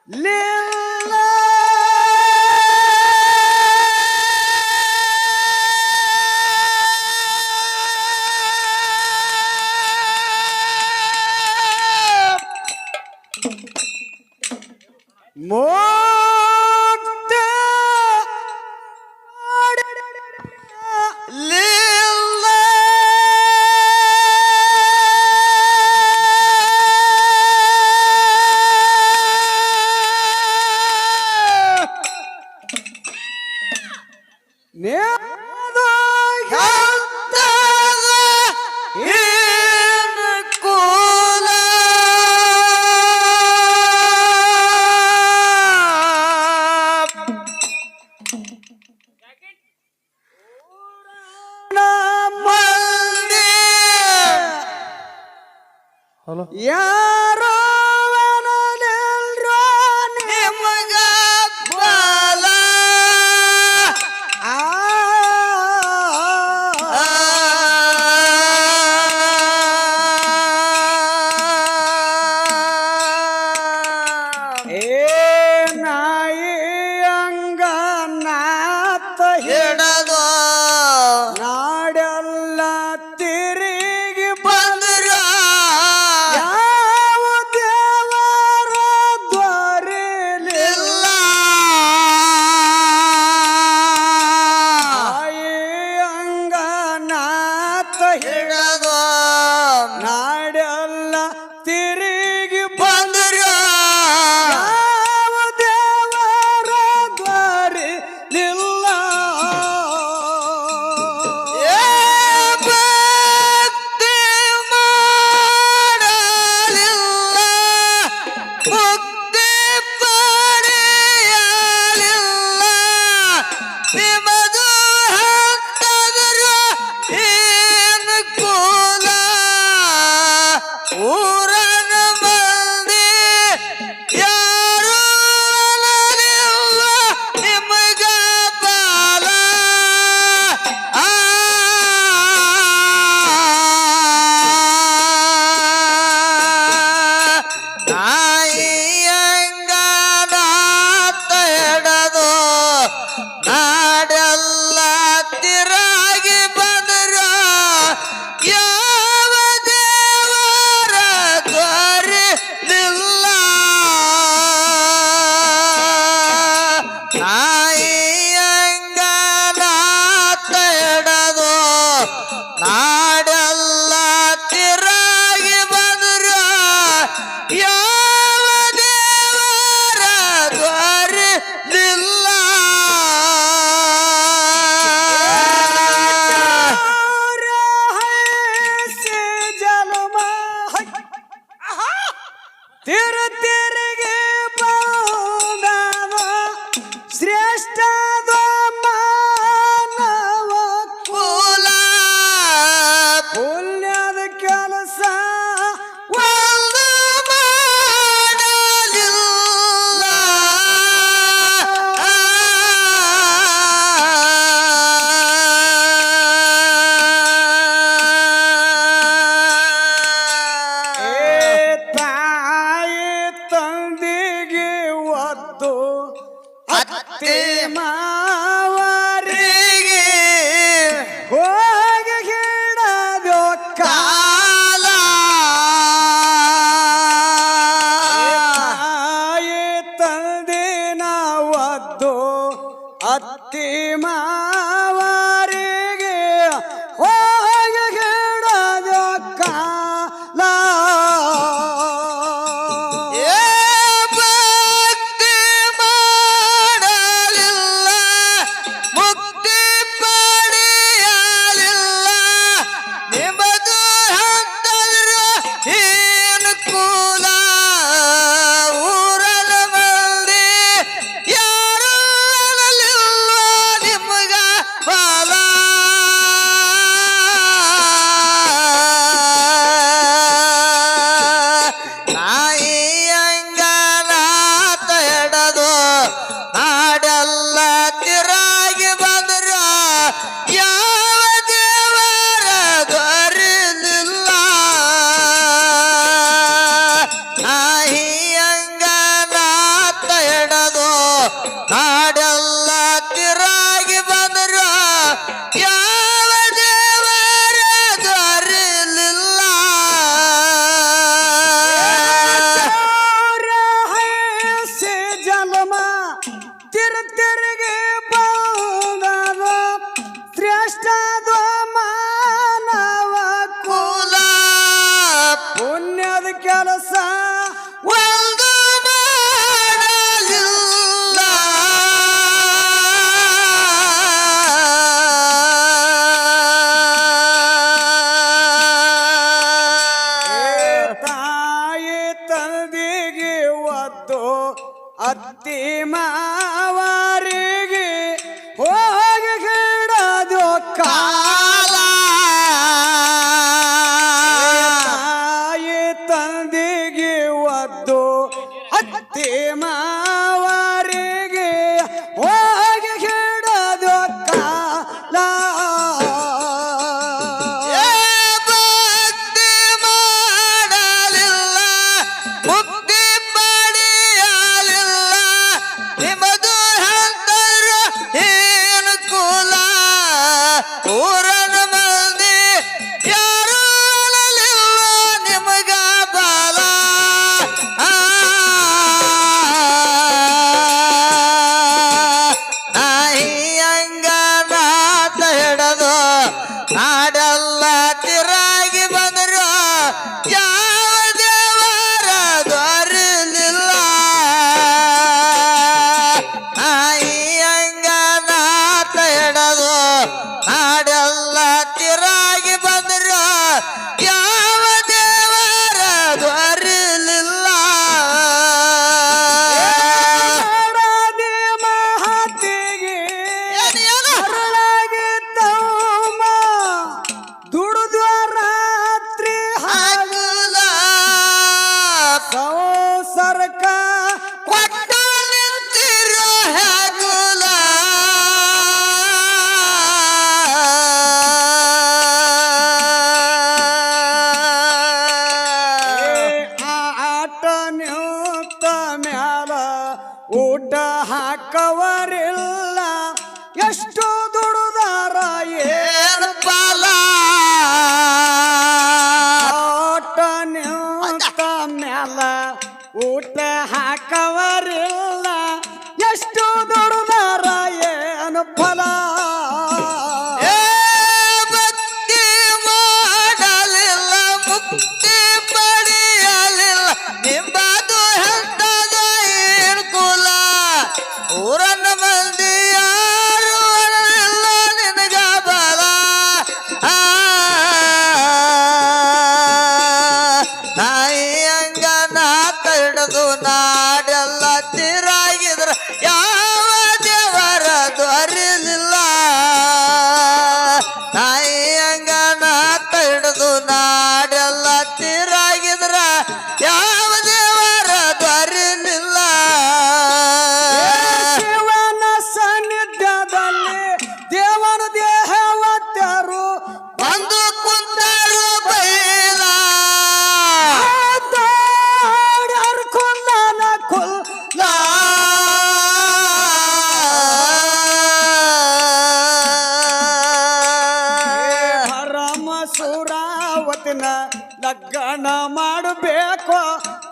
ಲಿಲ್ಲ ಮುಕ್ತ ಲಿಲ್ಲ ನೇದು ಹಂತದ ಏನ ಕುಲ ಮಂದಿ ಹಲೋ ಯಾರೋ ಅನ್ನಲಿಲ್ರೋ ನಿಮಗ ಬಲ ಆ ಏ ನಾಯಿ ಅಂಗನಾಥ ಹಿಡದು ನಾಡೆಲ್ಲ ತಿರುಗಿ ಬಂದ್ರ ಯಾವ ದೇವರ ದ್ವಾರಿಲಿಲ್ಲ ನಾಯಿ ಅಂಗನಾಥ ಹಿಡದು ನಾಡೆಲ್ಲ ತಿರುಗಿ ಬಂದ್ರ ಯಾವ ದೇವರ ದ್ವಾರಿಲಿಲ್ಲ ಏ ಭಕ್ತಿ ಮಾಡಲಿಲ್ಲ ಮುಕ್ತಿ ಪಡೆಯಲಿಲ್ಲ ನಿಮ್ಮದು ಹಂತದರು ಏನು ಕುಲ ಊರನ ಮಂದಿ ಯಾರು ಅನ್ನಲಿಲ್ಲ ನಿಮಗ ಬಲ ಆ ನಾಯಿ ಅಂಗನಾಥ ಹಿಡದು ನಾಡೆಲ್ಲ ತಿರಾಗಿ ಬಂದ್ರ ಯಾವ ದೇವರ ದ್ವಾರಿಲಿಲ್ಲ ನಾಯಿ ಅಂಗನಾಥ ಹಿಡದು ನಾಡೆಲ್ಲ ತಿರಾಗಿ ಬಂದ್ರ ಯಾವ ದೇವರ ದ್ವಾರಿಲಿಲ್ಲ ತಿರುತಿರಿಗೆ ಬಂದವ ಶ್ರೇಷ್ಠದ ಮಾನವ ಕುಲ ಪುಣ್ಯದ ಕೆಲಸ ಒಂದು ಮಾಡಲಿಲ್ಲ ಏ ತಾಯಿ ತಂದೆಗೆ ಒದ್ದು ಅತ್ತೆ ಮಾವರಿಗೆ ಹೋಗಿ ಹಿಡದು ಕಾಲ ತಾಯಿ ತಂದಿನ ಒದ್ದು ಅತ್ತಿ ಮಾವರಿಗೆ ಹೋಗಿ ಹಿಡದು ಕಾಲ ಏ ಭಕ್ತಿ ಮಾಡಲಿಲ್ಲ ಮುಕ್ತಿ ಪಡೆಯಲಿಲ್ಲ ನಿಮ್ಮದು ಹಂತದರು ಏನು ಕುಲ ಊರನ ಮಂದಿ ಯಾರು ಅನ್ನಲಿಲ್ಲ ನಿಮಗ ಬಲ ನಾಯಿ ಅಂಗನಾಥ ಹಿಡದು ನಾಡೆಲ್ಲ ತಿರಾಗಿ ಬಂದ್ರ ಯಾವ ದೇವರ ದ್ವಾರಿಲಿಲ್ಲ ಒದ್ದು ಅತ್ತಿ ಮಾವರಿಗೆ ಹೋಗಿ ಹಿಡದು ಕಾಲ ತಾಯಿ ತಂದೆಗೆ ಒದ್ದು ಅತ್ತಿ ಮಾವರಿಗೆ ಹೋಗಿ ಹಿಡದು ಕಾಲ ಭಕ್ತಿ ಮಾಡಲಿಲ್ಲ ಮುಕ್ತಿ ಪಡೆಯಲಿಲ್ಲ ನಿಮ್ಮದು ಹೇಳ್ತಾರ ಏನು ಕುಲ ಊರನ ಮಂದಿ ಯಾರು ಅಳಲಿಲ್ಲ ನಿಮಗ ಬಾಲ ನಾಹಿಯಂಗ ನಾತ ಹಿಡದು ನಾಡೆಲ್ಲ ತಿರಾಗಿ ಬಂದರು ಯಾವ ದೇವರ ದೊರಲಿಲ್ಲ ನಾಹಿಯಂಗ ನಾತ ಹಿಡದು ನಾಡೆಲ್ಲ ತಿರಾಗಿ ಬಂದರು ಯಾವ ದೇವರ ದೊರಲಿಲ್ಲ ರಾಧೆ ಮಹತಿಗೆ ಅರಳಾಗಿ ತಮ್ಮ ದುಡಿದು ರಾತ್ರಿ ಹಗಲ ಸಂಸರ್ಕ ಕೊಟ್ಟು ನಿಂತಿರೋ ಹಗಲ ಆಟ ನಿಂತ ಮ್ಯಾಲ ಊಟ ಹಾಕವರಿಲ್ಲ ಎಷ್ಟು ದುಡುದಾರ ಏನು ಪಾಲ ಆಟ ನಿಂತ ಮ್ಯಾಲ ಊಟ ಹಾಕವರಿಲ್ಲ ಎಷ್ಟು ದುಡುದಾರ ಏನು ಫಲ ಏ ಭಕ್ತಿ ಮಾಡಲಿಲ್ಲ ಮುಕ್ತಿ ಪಡೆಯಲಿಲ್ಲ ನಿಂಬದು ಹೇಳ್ತದ ಏನು ಕುಲ ಊರನ್ನ ಮಂದಿ ಯಾರು ಅಳಲಿಲ್ಲ ನಿನಗ ಬಲ ನಾಯಿಯಂಗ ನಾತ ಹಿಡಿದು ನಾಡೆಲ್ಲ ತಿರಾಗಿದ್ರ ಯಾವ ದೇವರ ದೊರಲಿಲ್ಲ ನಾಯಿಯಂಗ ನಾತ ಹಿಡಿದು ನಾಡೆಲ್ಲ ತಿರಾಗಿದ್ರ ಯಾವ ದೇವರ ದೊರಲಿಲ್ಲ ಶಿವನ ಸನ್ನಿಧ್ಯದಲ್ಲಿ ದೇವನ ದೇಹವತ್ತರು ಬಂದು ಕುಂತರು ಬೈಲ ಕುಲ್ಲನ ಕುಲ್ಲ ಪರಮ ಸುರಾವತಿನ ಲಗ್ನ ಮಾಡಬೇಕು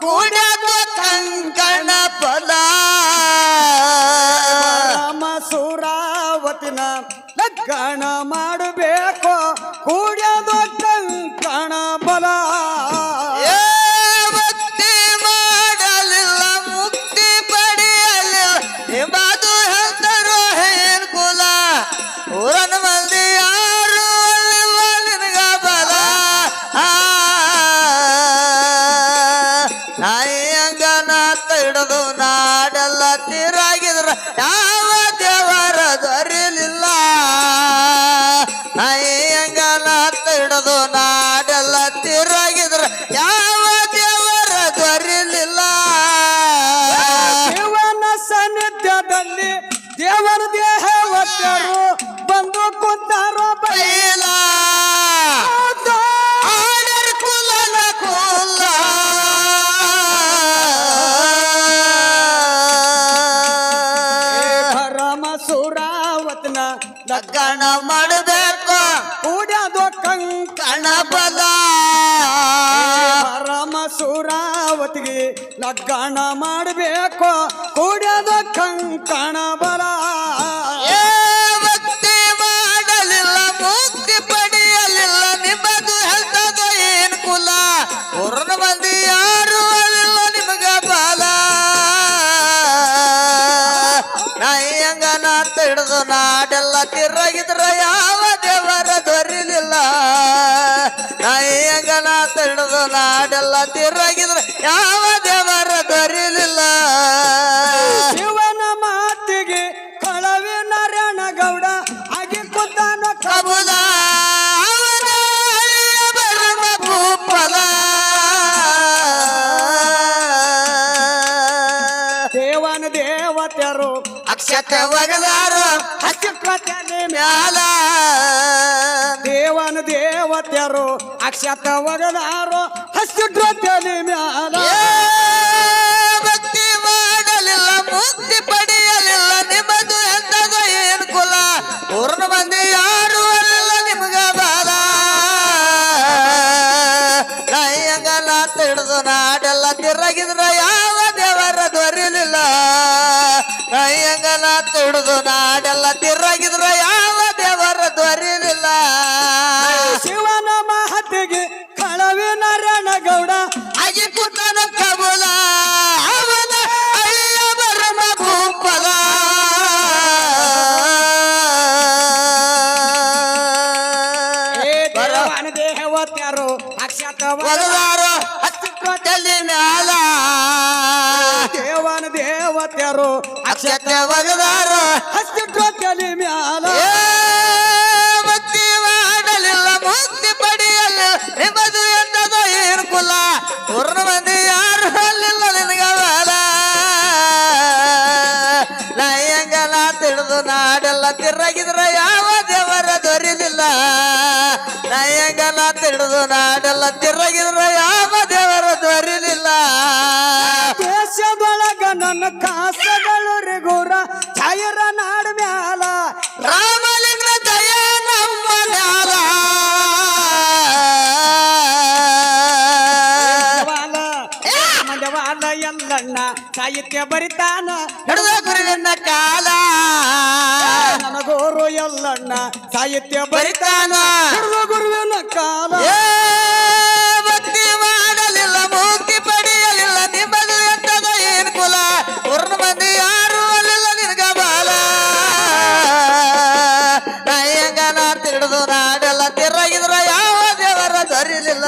ಕೂಡದು ಕಂಕಣ ಫಲ ಪರಮ ಸುರಾವತಿನ ಲಗ್ನ ಮಾಡಬೇಕು ಕೂಡ್ಯದು ಕಂಕಣ ಬಲ ಏ ಭಕ್ತಿ ಮಾಡಲಿಲ್ಲ ಮುಕ್ತಿ ಪಡೆಯಲಿಲ್ಲ ನಿಂಬದು ಹೇಳ್ತಾರೋ ಏನ್ ಕುಲ ಊರನ ಮಂದಿ ಯಾರು ಅಲ್ಲಿಲ್ಲ ನಿನಗ ಬಲ ನಾಯಿಯಂಗ ನಾತ ಹಿಡಿದು ನಾಡೆಲ್ಲ ತಿರಾಗಿದ್ರ ಯಾವ ದೇವರ ದೊರಲಿಲ್ಲ ನಾಯಿಯಂಗ ನಾತ ಹಿಡಿದು ನಾಡೆಲ್ಲ ತಿರಾಗಿದ್ರ ಯಾವ ದೇವರ ದೊರಲಿಲ್ಲ ಶಿವನ ಸನ್ನಿಧ್ಯದಲ್ಲಿ ದೇವರ ದೇಹವತ್ತರು ಬಂದು ಕುಂತಾರೋ ಬೈಲ ಆಡರ್ ಕುಲನ ಕುಲ ಪರಮ ಸುರಾವತಿನ ಲಗ್ನ ಮಾಡಬೇಕು ಕೂಡ್ಯದು ಕಂಕಣ ಕಣ ಬಲ ಪರಮ ಸುರಾವತಿಗೆ ಲಗ್ನ ಮಾಡಬೇಕು ಕೂಡ್ಯದು ಕಂಕಣ ಬಲ ಏ ಭಕ್ತಿ ಮಾಡಲಿಲ್ಲ ಮುಕ್ತಿ ಪಡೆಯಲಿಲ್ಲ ನಿಮ್ಮದು ಹೇಳ್ತದ ಏನ್ ಕುಲ ಊರನ ಮಂದಿ ಯಾರು ಅಳಿಲ್ಲ ನಿಮಗ ಬಾಲ ನಾಯಿಯಂಗ ನಾತ ಹಿಡಿದು ನಾಡೆಲ್ಲ ತಿರ್ರಾಗಿದ್ರ ಯಾವ ದೇವರ ದೊರಿಲಿಲ್ಲ ನಾಯಿಯಂಗ ನಾತ ಹಿಡಿದು ನಾಡೆಲ್ಲ ತಿರ್ರಾಗಿದ್ರ ಯಾವ ದೇವರ ದೊರಿಲಿಲ್ಲ ದೇವತೆಯರು ಅಕ್ಷತೆ ಒಗದಾರ ಹಚ್ಚಿಟ್ರ ತಲೆ ಮ್ಯಾಲ ದೇವತೆಯರು ಅಕ್ಷತ ಒಗದಾರು ಹಚ್ಚಿಟ್ರ ತಲೆ ಮ್ಯಾಲ ಏ ಭಕ್ತಿ ಮಾಡಲಿಲ್ಲ ಮುಕ್ತಿ ಪಡೆಯಲಿಲ್ಲ ನಿಮ್ಮದು ಎಂತದ ಏನ್ ಕುಲ ಪೂರ್ಣ ಮಂದಿ ಯಾರು ಅಲ್ಲ ನಿಮಗ ಬಾಲ ನಯ್ಯಂಗನ ಹಿಡಿದು ನಾಡೆಲ್ಲ ತಿರುಗಿದ್ರ ಯಾವ ದೇವರ ದೊರಿಲಿಲ್ಲ ನಯ್ಯಂಗನ ಹಿಡಿದು ನಾಡೆಲ್ಲ ತಿರುಗಿದ್ರ ಯಾವ ದೇವರ ದೊರಿಲಿಲ್ಲ ಶಿವನ ಮಹತಿಗೆ ಕಳವಿನ ರಣಗೌಡ ಅಗಿ ಕುತನ ಕಬುಲ ಅವನ ಅಳಿಯ ಬರಮ ಭೂಪದ ದೇವತೆಯರು ಅಕ್ಷತ ಒಗದಾರ ಹತ್ತಿರ ತಲೆ ಮ್ಯಾಲ ದೇವತೆಯರು ಅಕ್ಷತೆ ಒಗದಾರ ಹಚ್ಚಿಟ್ರ ತಲೆ ಮ್ಯಾಲ ಏ ಭಕ್ತಿ ಮಾಡಲಿಲ್ಲ ಮುಕ್ತಿ ಪಡೆಯಲಿಲ್ಲ ನಿಮ್ಮದು ಎಂತದ ಏನು ಕುಲ ಪೂರ್ಣ ಮಂದಿ ಯಾರು ಅಲ್ಲಿಲ್ಲ ನಿನಗ ಬಾಲ ನಯ್ಯಂಗನ ತಿಳಿದು ನಾಡೆಲ್ಲ ತಿರುಗಿದ್ರ ಯಾವ ದೇವರ ದೊರಿಲಿಲ್ಲ ನಯ್ಯಂಗನ ತಿಳಿದು ನಾಡೆಲ್ಲ ತಿರುಗಿದ್ರ ಯಾವ ದೇವರ ದೊರಿಲಿಲ್ಲ ದೇಶದೊಳಗ ನನ್ನ ಕಾಸಗಳು ರೆಗುರ ಛಾಯರ ನಾಡ ಮ್ಯಾಲ ರಾಮಲಿಂಗ ದಯ ನಮ್ಮ ಮ್ಯಾಲ ಮಂಜವಾಲ ಎಲ್ಲಣ್ಣ ಸಾಹಿತ್ಯ ಬರಿತಾನ ಹಿಡಿದ ಗುರುವಿನ ಕಾಲ ನನಗೋರು ಎಲ್ಲಣ್ಣ ಸಾಹಿತ್ಯ ಬರಿತಾನ ಹಿಡಿದು ಗುರುವಿನ ಕಾಲ ಏ ಭಕ್ತಿ ಮಾಡಲಿಲ್ಲ ಮುಕ್ತಿ ಪಡೆಯಲಿಲ್ಲ ನಿಮ್ಮದು ಎಂತದ ಏನ್ ಕುಲ ಪೂರ್ಣ ಮಂದಿ ಯಾರು ಅಲ್ಲಿಲ್ಲ ನಿನಗ ಬಾಲ ನಯ್ಯಂಗನ ಹಿಡಿದು ನಾಡೆಲ್ಲ ತಿರುಗಿದ್ರ ಯಾವ ದೇವರ ದೊರಿಲಿಲ್ಲ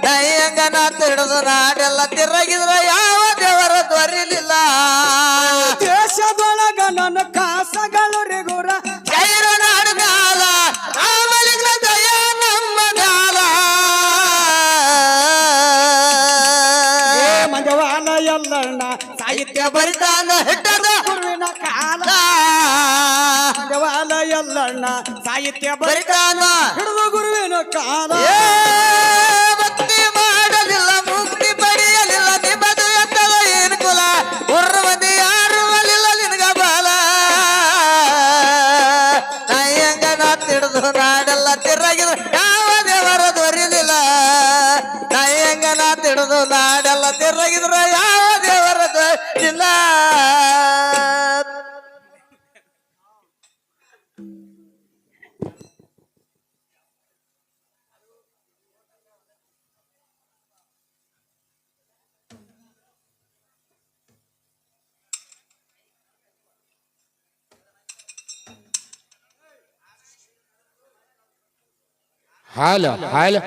ನಯ್ಯಂಗನ ಹಿಡಿದು ನಾಡೆಲ್ಲ ತಿರುಗಿದ್ರ ಯಾವ ದೇವರ ದೊರಿಲಿಲ್ಲ ದೇಶದೊಳಗ ನನ್ನ ಕಾಸಗಳು ರೆಗುರ ಜೈರ ನಾಡು ಮ್ಯಾಲ ರಾಮಲಿಂಗ ದಯ ನಮ್ಮ ಮ್ಯಾಲ ಮಂಜವಾಲ ಎಲ್ಲಣ್ಣ ಸಾಹಿತ್ಯ ಬರಿತಾನ ಹಿಟ್ಟದ ಗುರುವಿನ ಕಾಲ ಮಂಜವಾಲ ಎಲ್ಲಣ್ಣ ಸಾಹಿತ್ಯ ಬರಿತಾನ ಹಿಡಿದು ಗುರುವಿನ ಕಾಲ ಏ ಭಕ್ತಿ ಮಾಡಲಿಲ್ಲ ಮುಕ್ತಿ ಪಡೆಯಲಿಲ್ಲ ನಿಮ್ಮದು ಎಂತದ ಏನು ಕುಲ ಪೂರ್ಣ ಮಂದಿ ಯಾರು ಅಲ್ಲಿಲ್ಲ ನಿನಗ ಬಾಲ ನಯ್ಯಂಗನ ಹಿಡಿದು ನಾಡೆಲ್ಲ ತಿರುಗಿದ್ರು ಯಾವ ದೇವರ ದೊರಿಲಿಲ್ಲ ನಯ್ಯಂಗನ ಹಿಡಿದು ನಾಡೆಲ್ಲ ತಿರುಗಿದ್ರು ಯಾವ ದೇವರ ದೊರಿಲಿಲ್ಲ Hala, hala.